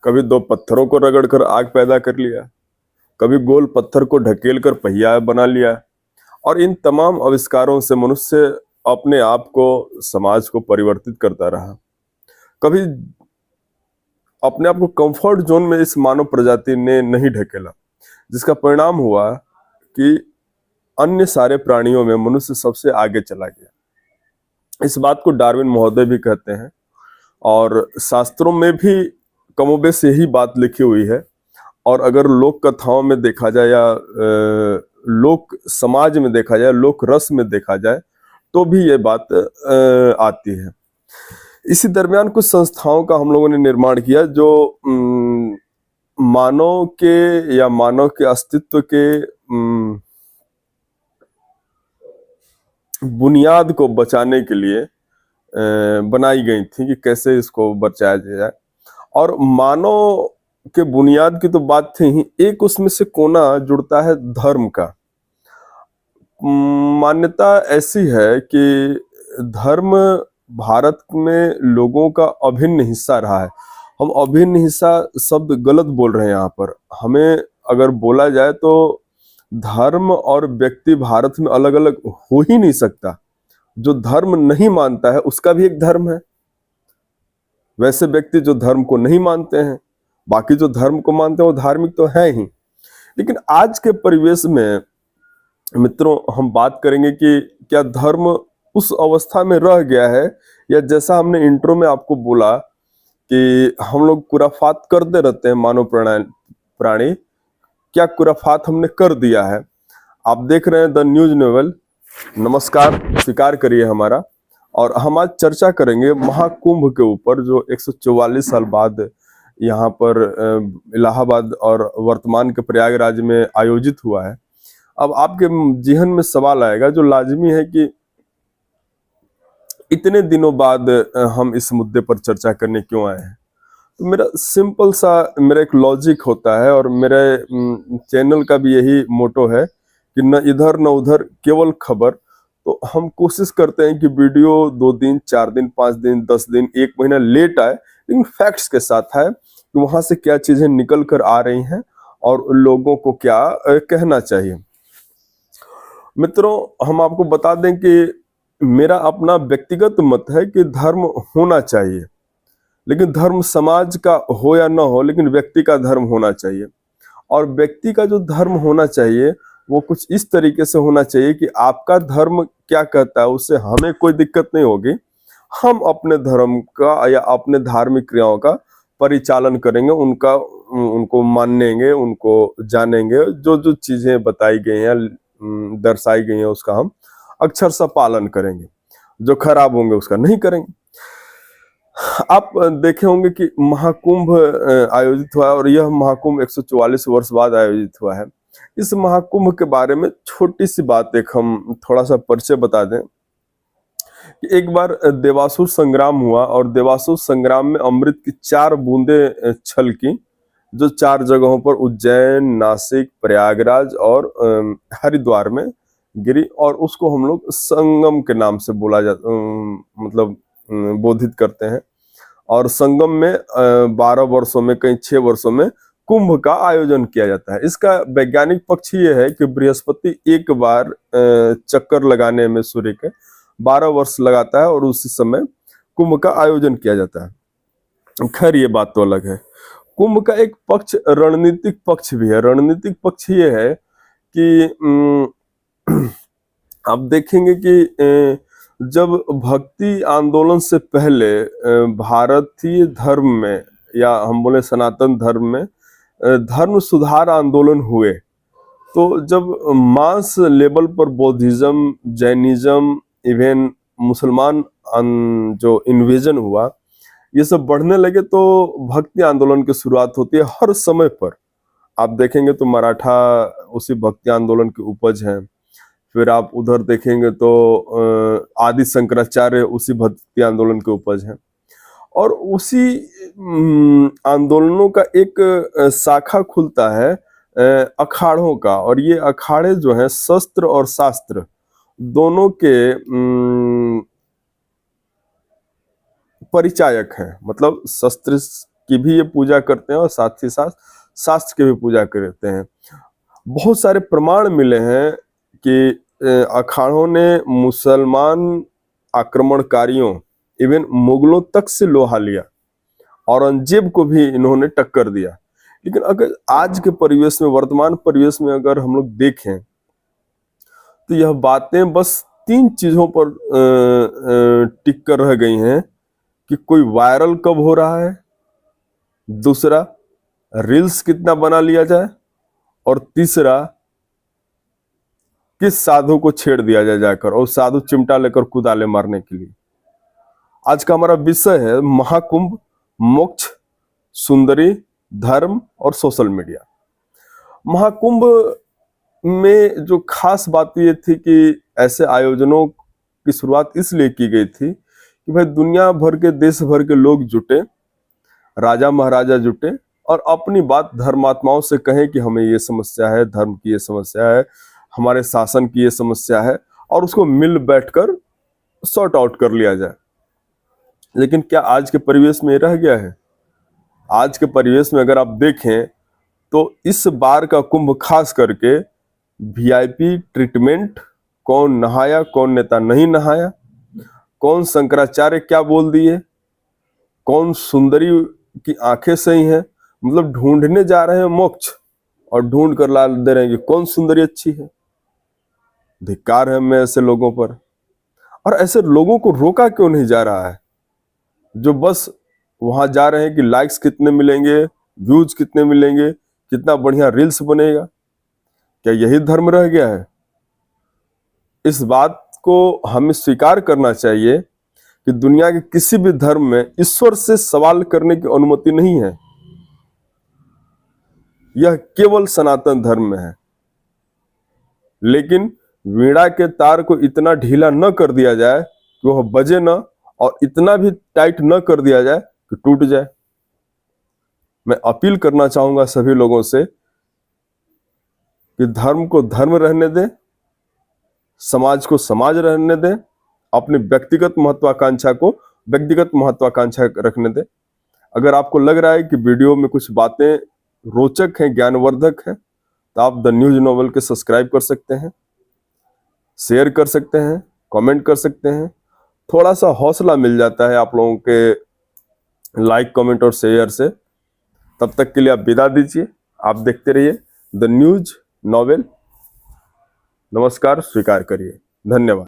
कभी दो पत्थरों को रगड़कर आग पैदा कर लिया, कभी गोल पत्थर को ढकेल कर पहिया बना लिया। और इन तमाम आविष्कारों से मनुष्य अपने आप को, समाज को परिवर्तित करता रहा। कभी अपने आप को कंफर्ट जोन में इस मानव प्रजाति ने नहीं ढकेला, जिसका परिणाम हुआ कि अन्य सारे प्राणियों में मनुष्य सबसे आगे चला गया। इस बात को डार्विन महोदय भी कहते हैं और शास्त्रों में भी कमोबेश यही बात लिखी हुई है। और अगर लोक कथाओं में देखा जाए या लोक समाज में देखा जाए, लोक रस में देखा जाए, तो भी ये बात आती है। इसी दरमियान कुछ संस्थाओं का हम लोगों ने निर्माण किया जो मानव के या मानव के अस्तित्व के बुनियाद को बचाने के लिए बनाई गई थी कि कैसे इसको बचाया जाए। और मानव के बुनियाद की तो बात थी ही, एक उसमें से कोना जुड़ता है धर्म का। मान्यता ऐसी है कि धर्म भारत में लोगों का अभिन्न हिस्सा रहा है। हम अभिन्न हिस्सा शब्द गलत बोल रहे हैं यहाँ पर। हमें अगर बोला जाए तो धर्म और व्यक्ति भारत में अलग अलग हो ही नहीं सकता। जो धर्म नहीं मानता है उसका भी एक धर्म है। वैसे व्यक्ति जो धर्म को नहीं मानते हैं, बाकी जो धर्म को मानते हैं वो धार्मिक तो है ही। लेकिन आज के परिवेश में मित्रों हम बात करेंगे कि क्या धर्म उस अवस्था में रह गया है, या जैसा हमने इंट्रो में आपको बोला कि हम लोग कुराफात करते रहते हैं मानव प्राणी, क्या कुराफात हमने कर दिया है। आप देख रहे हैं द न्यूज नोवेल। नमस्कार, स्वीकार करिए हमारा। और हम आज चर्चा करेंगे महाकुंभ के ऊपर, जो 144 साल बाद यहाँ पर इलाहाबाद और वर्तमान के प्रयागराज में आयोजित हुआ है। अब आपके जेहन में सवाल आएगा जो लाजमी है कि इतने दिनों बाद हम इस मुद्दे पर चर्चा करने क्यों आए हैं। तो मेरा एक लॉजिक होता है, और मेरे चैनल का भी यही मोटो है कि न इधर न उधर, केवल खबर। तो हम कोशिश करते हैं कि वीडियो 2 दिन, 4 दिन, 5 दिन, 10 दिन, 1 महीना लेट आए, लेकिन फैक्ट्स के साथ आए कि वहां से क्या चीजें निकल कर आ रही हैं और लोगों को क्या कहना चाहिए। मित्रों, हम आपको बता दें कि मेरा अपना व्यक्तिगत मत है कि धर्म होना चाहिए, लेकिन धर्म समाज का हो या ना हो, लेकिन व्यक्ति का धर्म होना चाहिए। और व्यक्ति का जो धर्म होना चाहिए वो कुछ इस तरीके से होना चाहिए कि आपका धर्म क्या कहता है उससे हमें कोई दिक्कत नहीं होगी। हम अपने धर्म का या अपने धार्मिक क्रियाओं का परिचालन करेंगे, उनको मानेंगे, उनको जानेंगे। जो जो चीजें बताई गई हैं, दर्शाई गई हैं, उसका हम अक्षरशः पालन करेंगे। जो खराब होंगे उसका नहीं करेंगे। आप देखे होंगे कि महाकुंभ आयोजित हुआ है, और यह महाकुंभ 144 वर्ष बाद आयोजित हुआ है। इस महाकुंभ के बारे में छोटी सी बात एक हम थोड़ा सा परिचय बता दें कि एक बार देवासुर संग्राम हुआ, और देवासुर संग्राम में अमृत की 4 बूंदें छलकी, जो 4 जगहों पर उज्जैन, नासिक, प्रयागराज और हरिद्वार में गिरी। और उसको हम लोग संगम के नाम से बोला जाता, मतलब बोधित करते हैं। और संगम में 12 वर्षों में, कहीं 6 वर्षों में कुंभ का आयोजन किया जाता है। इसका वैज्ञानिक पक्ष ये है कि बृहस्पति एक बार चक्कर लगाने में सूर्य के 12 वर्ष लगाता है, और उसी समय कुंभ का आयोजन किया जाता है। खैर ये बात तो अलग है। कुंभ का एक पक्ष रणनीतिक पक्ष भी है। रणनीतिक पक्ष ये है कि आप देखेंगे कि जब भक्ति आंदोलन से पहले भारतीय धर्म में, या हम बोले सनातन धर्म में, धर्म सुधार आंदोलन हुए, तो जब मास लेवल पर बौद्धिज्म, जैनिज्म, इवन मुसलमान जो इन्वेजन हुआ, ये सब बढ़ने लगे, तो भक्ति आंदोलन की शुरुआत होती है हर समय पर। आप देखेंगे तो मराठा उसी भक्ति आंदोलन की उपज है। फिर आप उधर देखेंगे तो आदि शंकराचार्य उसी भक्ति आंदोलन के उपज है। और उसी आंदोलनों का एक शाखा खुलता है अखाड़ों का। और ये अखाड़े जो हैं शस्त्र और शास्त्र दोनों के परिचायक हैं। मतलब शस्त्र की भी ये पूजा करते हैं और साथ ही साथ शास्त्र की भी पूजा करते हैं। बहुत सारे प्रमाण मिले हैं कि अखाड़ों ने मुसलमान आक्रमणकारियों इवन मुगलों तक से लोहा लिया, औरंगजेब को भी इन्होंने टक्कर दिया। लेकिन अगर आज के परिवेश में, वर्तमान परिवेश में अगर हम लोग देखें तो यह बातें बस 3 चीजों पर टिक कर रह गई हैं कि कोई वायरल कब हो रहा है, दूसरा रील्स कितना बना लिया जाए, और तीसरा किस साधु को छेड़ दिया जाए जाकर, और साधु चिमटा लेकर कुदाले मारने के लिए। आज का हमारा विषय है महाकुंभ, मोक्ष, सुंदरी, धर्म और सोशल मीडिया। महाकुंभ में जो खास बात ये थी कि ऐसे आयोजनों की शुरुआत इसलिए की गई थी कि भाई दुनिया भर के, देश भर के लोग जुटे, राजा महाराजा जुटे और अपनी बात धर्मात्माओं से कहें कि हमें ये समस्या है, धर्म की ये समस्या है, हमारे शासन की ये समस्या है, और उसको मिल बैठकर सॉर्ट आउट कर लिया जाए। लेकिन क्या आज के परिवेश में रह गया है? आज के परिवेश में अगर आप देखें तो इस बार का कुंभ खास करके वीआईपी ट्रीटमेंट, कौन नहाया कौन नेता नहीं नहाया, कौन शंकराचार्य क्या बोल दिए, कौन सुंदरी की आंखें सही हैं, मतलब ढूंढने जा रहे हैं मोक्ष और ढूंढ कर ला दे रहे हैं कि कौन सुंदरी अच्छी है। धिक्कार है मैं ऐसे लोगों पर। और ऐसे लोगों को रोका क्यों नहीं जा रहा है जो बस वहां जा रहे हैं कि लाइक्स कितने मिलेंगे, व्यूज कितने मिलेंगे, कितना बढ़िया रील्स बनेगा? क्या यही धर्म रह गया है? इस बात को हमें स्वीकार करना चाहिए कि दुनिया के किसी भी धर्म में ईश्वर से सवाल करने की अनुमति नहीं है। यह केवल सनातन धर्म में है। लेकिन वीणा के तार को इतना ढीला न कर दिया जाए कि वह बजे न, और इतना भी टाइट न कर दिया जाए कि टूट जाए। मैं अपील करना चाहूंगा सभी लोगों से कि धर्म को धर्म रहने दें, समाज को समाज रहने दें, अपनी व्यक्तिगत महत्वाकांक्षा को व्यक्तिगत महत्वाकांक्षा रखने दें। अगर आपको लग रहा है कि वीडियो में कुछ बातें रोचक हैं, ज्ञानवर्धक हैं, तो आप द न्यूज नोवेल के सब्सक्राइब कर सकते हैं, शेयर कर सकते हैं, कमेंट कर सकते हैं। थोड़ा सा हौसला मिल जाता है आप लोगों के लाइक, कमेंट और शेयर से। तब तक के लिए आप विदा दीजिए। आप देखते रहिए द न्यूज नोवेल। नमस्कार, स्वीकार करिए। धन्यवाद।